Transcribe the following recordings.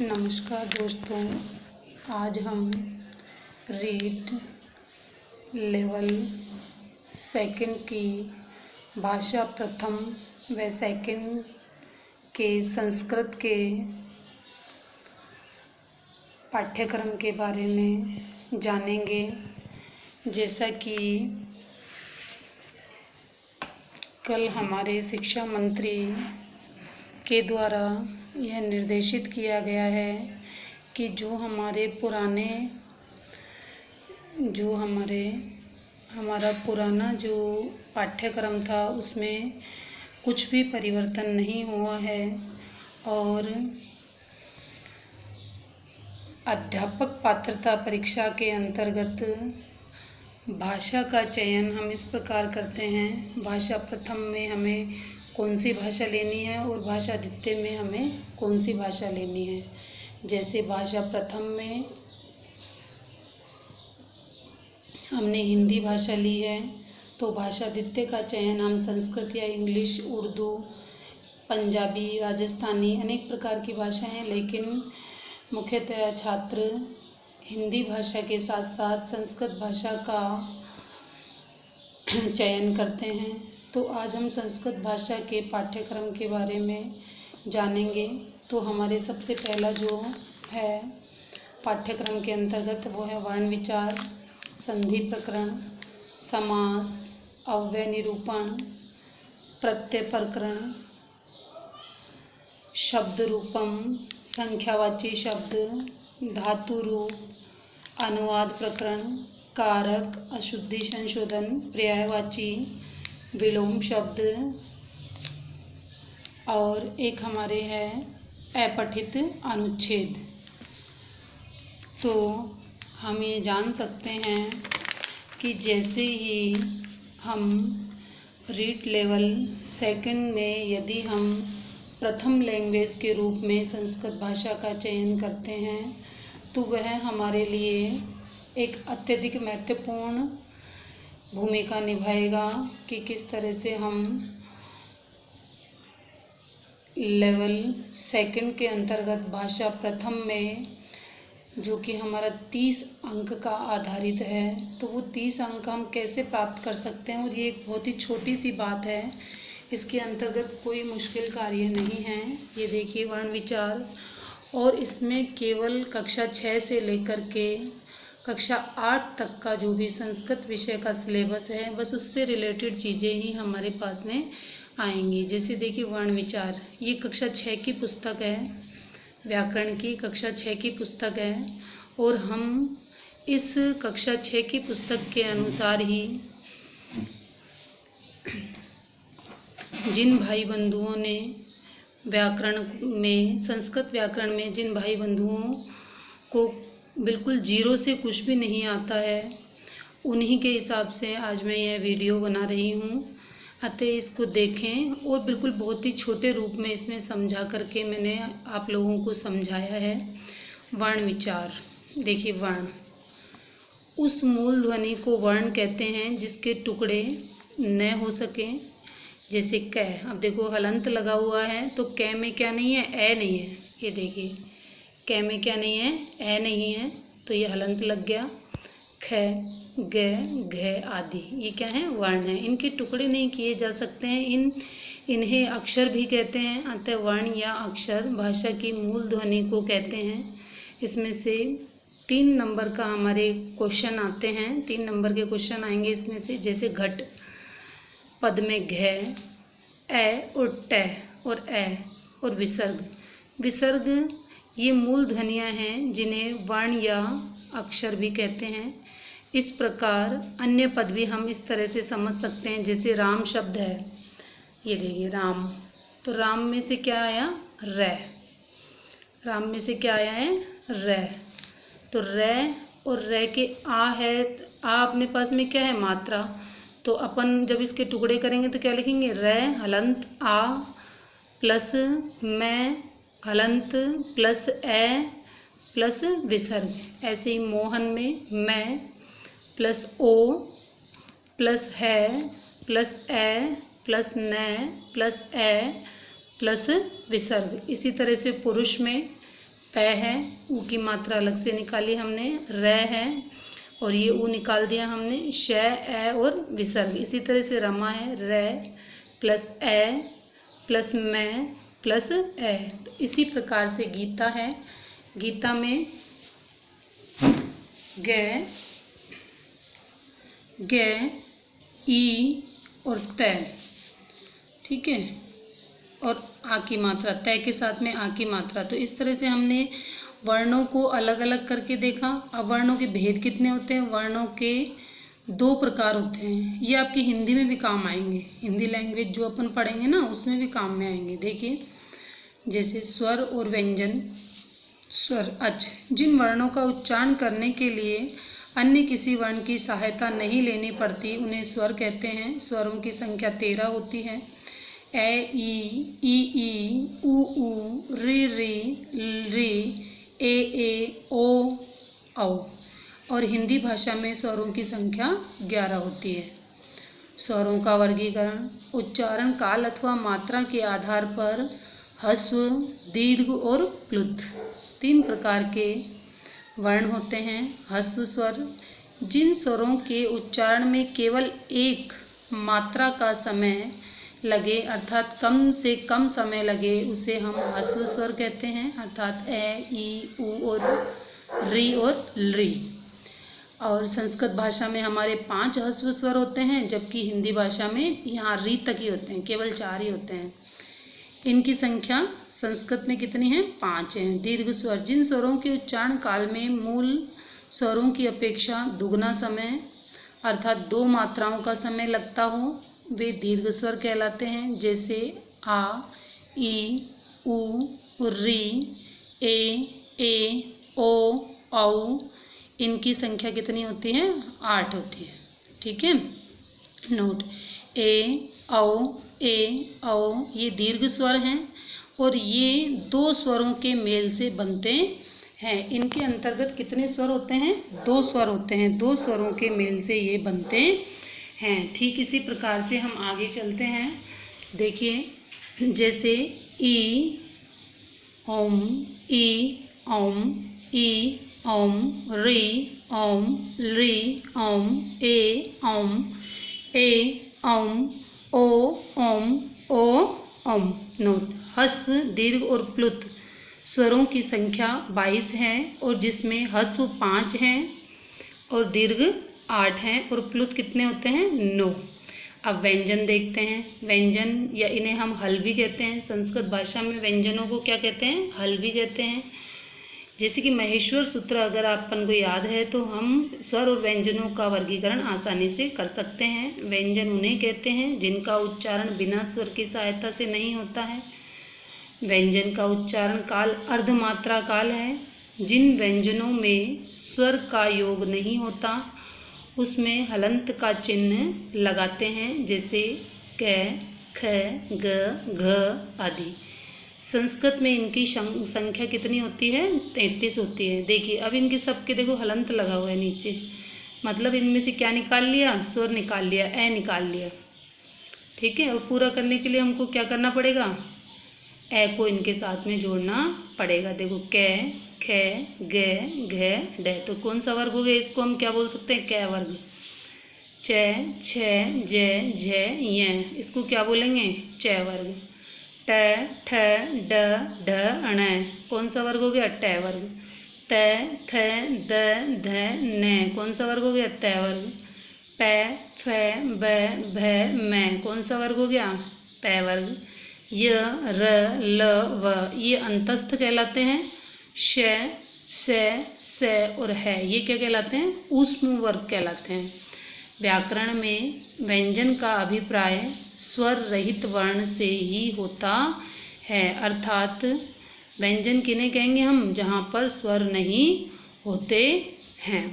नमस्कार दोस्तों, आज हम रीड लेवल सेकंड की भाषा प्रथम व सेकंड के संस्कृत के पाठ्यक्रम के बारे में जानेंगे। जैसा कि कल हमारे शिक्षा मंत्री के द्वारा यह निर्देशित किया गया है कि हमारा पुराना जो पाठ्यक्रम था उसमें कुछ भी परिवर्तन नहीं हुआ है और अध्यापक पात्रता परीक्षा के अंतर्गत भाषा का चयन हम इस प्रकार करते हैं। भाषा प्रथम में हमें कौन सी भाषा लेनी है और भाषा द्वितीय में हमें कौन सी भाषा लेनी है। जैसे भाषा प्रथम में हमने हिंदी भाषा ली है तो भाषा द्वितीय का चयन हम संस्कृत या इंग्लिश, उर्दू, पंजाबी, राजस्थानी अनेक प्रकार की भाषाएं हैं, लेकिन मुख्यतः छात्र हिंदी भाषा के साथ साथ संस्कृत भाषा का चयन करते हैं। तो आज हम संस्कृत भाषा के पाठ्यक्रम के बारे में जानेंगे। तो हमारे सबसे पहला जो है पाठ्यक्रम के अंतर्गत वो है वर्ण विचार, संधि प्रकरण, समास, अव्यय निरूपण, प्रत्यय प्रकरण, शब्द रूपम, संख्यावाची शब्द, धातु रूप, अनुवाद प्रकरण, कारक, अशुद्धि संशोधन, पर्यायवाची, विलोम शब्द और एक हमारे है अपठित अनुच्छेद। तो हम ये जान सकते हैं कि जैसे ही हम रीड लेवल सेकंड में यदि हम प्रथम लैंग्वेज के रूप में संस्कृत भाषा का चयन करते हैं तो वह हमारे लिए एक अत्यधिक महत्वपूर्ण भूमिका निभाएगा कि किस तरह से हम लेवल सेकंड के अंतर्गत भाषा प्रथम में जो कि हमारा 30 अंक का आधारित है तो वो 30 अंक हम कैसे प्राप्त कर सकते हैं। और ये एक बहुत ही छोटी सी बात है, इसके अंतर्गत कोई मुश्किल कार्य नहीं है। ये देखिए वर्ण विचार, और इसमें केवल कक्षा 6 से लेकर के कक्षा 8 तक का जो भी संस्कृत विषय का सिलेबस है बस उससे रिलेटेड चीज़ें ही हमारे पास में आएंगी। जैसे देखिए वर्ण विचार, ये कक्षा 6 की पुस्तक है, व्याकरण की कक्षा 6 की पुस्तक है और हम इस कक्षा 6 की पुस्तक के अनुसार ही जिन भाई बंधुओं ने व्याकरण में, संस्कृत व्याकरण में जिन भाई बंधुओं को बिल्कुल जीरो से कुछ भी नहीं आता है उन्हीं के हिसाब से आज मैं यह वीडियो बना रही हूँ। अतः इसको देखें और बिल्कुल बहुत ही छोटे रूप में इसमें समझा करके मैंने आप लोगों को समझाया है। वर्ण विचार देखिए, वर्ण उस मूल ध्वनि को वर्ण कहते हैं जिसके टुकड़े न हो सकें। जैसे क, अब देखो हलंत लगा हुआ है तो क में क्या नहीं है, ए नहीं है। ये देखिए क में क्या नहीं है, ए नहीं है, तो ये हलंत लग गया। ख, ग, घ आदि ये क्या है, वर्ण है। इनके टुकड़े नहीं किए जा सकते हैं, इन्हें अक्षर भी कहते हैं। अतः वर्ण या अक्षर भाषा की मूल ध्वनि को कहते हैं। इसमें से 3 नंबर का हमारे क्वेश्चन आते हैं, 3 नंबर के क्वेश्चन आएंगे इसमें से। जैसे घट पद में घ, ए और ट और ए और विसर्ग ये मूल ध्वनियाँ हैं जिन्हें वर्ण या अक्षर भी कहते हैं। इस प्रकार अन्य पद भी हम इस तरह से समझ सकते हैं। जैसे राम शब्द है, ये देखिए राम, तो राम में से क्या आया, र। राम में से क्या आया है, र। तो र और र के आ है, आ अपने पास में क्या है, मात्रा। तो अपन जब इसके टुकड़े करेंगे तो क्या लिखेंगे, र हलंत आ प्लस मैं हलंत प्लस ए प्लस विसर्ग। ऐसे ही मोहन में मैं प्लस ओ प्लस है प्लस ए प्लस न प्लस ए प्लस विसर्ग। इसी तरह से पुरुष में प है, ऊ की मात्रा अलग से निकाली हमने, र है और ये ऊ निकाल दिया हमने, श ए और विसर्ग। इसी तरह से रमा है, र प्लस ए प्लस मैं प्लस ए। तो इसी प्रकार से गीता है, गीता में ग ई और तय, ठीक है, और आ की मात्रा, तय के साथ में आ की मात्रा। तो इस तरह से हमने वर्णों को अलग अलग करके देखा। अब वर्णों के भेद कितने होते हैं? वर्णों के 2 प्रकार होते हैं। ये आपकी हिंदी में भी काम आएंगे, हिंदी लैंग्वेज जो अपन पढ़ेंगे ना उसमें भी काम में आएंगे। देखिए, जैसे स्वर और व्यंजन। स्वर अच, जिन वर्णों का उच्चारण करने के लिए अन्य किसी वर्ण की सहायता नहीं लेनी पड़ती उन्हें स्वर कहते हैं। स्वरों की संख्या 13 होती है। ए ई ऊ री री ए ओ औ। और हिंदी भाषा में स्वरों की संख्या 11 होती है। स्वरों का वर्गीकरण। उच्चारण काल अथवा मात्रा के आधार पर ह्रस्व, दीर्घ और प्लुत 3 प्रकार के वर्ण होते हैं। ह्रस्व स्वर, जिन स्वरों के उच्चारण में केवल एक मात्रा का समय लगे अर्थात कम से कम समय लगे उसे हम ह्रस्व स्वर कहते हैं, अर्थात ए ई ऊ और री और री। और संस्कृत भाषा में हमारे 5 ह्रस्व स्वर होते हैं, जबकि हिंदी भाषा में यहाँ री तक ही होते हैं, केवल 4 ही होते हैं। इनकी संख्या संस्कृत में कितनी है? 5 हैं। दीर्घ स्वर, जिन स्वरों के उच्चारण काल में मूल स्वरों की अपेक्षा दुगना समय अर्थात 2 मात्राओं का समय लगता हो वे दीर्घ स्वर कहलाते हैं। जैसे आ, ई, ऊ, री, ए ओ औ। इनकी संख्या कितनी होती है? 8 होती है, ठीक है। नोट, ए औ ये दीर्घ स्वर हैं और ये 2 स्वरों के मेल से बनते हैं। इनके अंतर्गत कितने स्वर होते हैं? 2 स्वर होते हैं। 2 स्वरों के मेल से ये बनते हैं। ठीक इसी प्रकार से हम आगे चलते हैं। देखिए, जैसे ई ओम, ई ओम, ई ओम, री ओम, री ओम, ए ओम, ओ ओम। नोट, ह्रस्व, दीर्घ और प्लुत स्वरों की संख्या 22 है और जिसमें ह्रस्व 5 हैं और दीर्घ 8 हैं और प्लुत कितने होते हैं? 9। अब व्यंजन देखते हैं। व्यंजन या इन्हें हम हल भी कहते हैं। संस्कृत भाषा में व्यंजनों को क्या कहते हैं? हल भी कहते हैं। जैसे कि महेश्वर सूत्र अगर अपन को याद है तो हम स्वर और व्यंजनों का वर्गीकरण आसानी से कर सकते हैं। व्यंजन उन्हें कहते हैं जिनका उच्चारण बिना स्वर की सहायता से नहीं होता है। व्यंजन का उच्चारण काल अर्धमात्रा काल है। जिन व्यंजनों में स्वर का योग नहीं होता उसमें हलंत का चिन्ह लगाते हैं, जैसे क, ख, ग, घ आदि। संस्कृत में इनकी संख्या कितनी होती है? 33 होती है। देखिए, अब इनके सबके देखो हलंत लगा हुआ है नीचे, मतलब इनमें से क्या निकाल लिया? स्वर निकाल लिया, ए निकाल लिया, ठीक है। और पूरा करने के लिए हमको क्या करना पड़ेगा? ए को इनके साथ में जोड़ना पड़ेगा। देखो, क, ख, ग, घ, ड। तो कौन सा वर्ग हो गया? इसको हम क्या बोल सकते हैं? क वर्ग। च, छ, ज, झ, य, इसको क्या बोलेंगे? च वर्ग। ट, ठ, ड, ढ, ण, कौन सा वर्ग हो गया? ट वर्ग। त, थ, द, ध, न, कौन सा वर्ग हो गया? त वर्ग। प, फ, ब, भ, म, कौन सा वर्ग हो गया? प वर्ग। य, र, ल, व, ये अंतस्थ कहलाते हैं। श, स और है, ये क्या कहलाते हैं? ऊष्म वर्ग कहलाते हैं। व्याकरण में व्यंजन का अभिप्राय स्वर रहित वर्ण से ही होता है, अर्थात व्यंजन किन्हें कहेंगे हम? जहाँ पर स्वर नहीं होते हैं।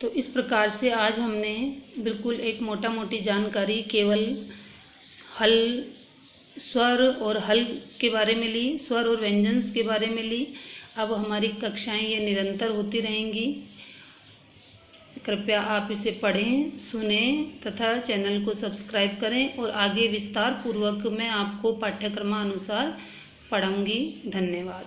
तो इस प्रकार से आज हमने बिल्कुल एक मोटा मोटी जानकारी केवल हल, स्वर और हल के बारे में ली, स्वर और व्यंजन्स के बारे में ली। अब हमारी कक्षाएं ये निरंतर होती रहेंगी। कृपया आप इसे पढ़ें, सुनें तथा चैनल को सब्सक्राइब करें और आगे विस्तार पूर्वक मैं आपको पाठ्यक्रमानुसार पढ़ूंगी। धन्यवाद।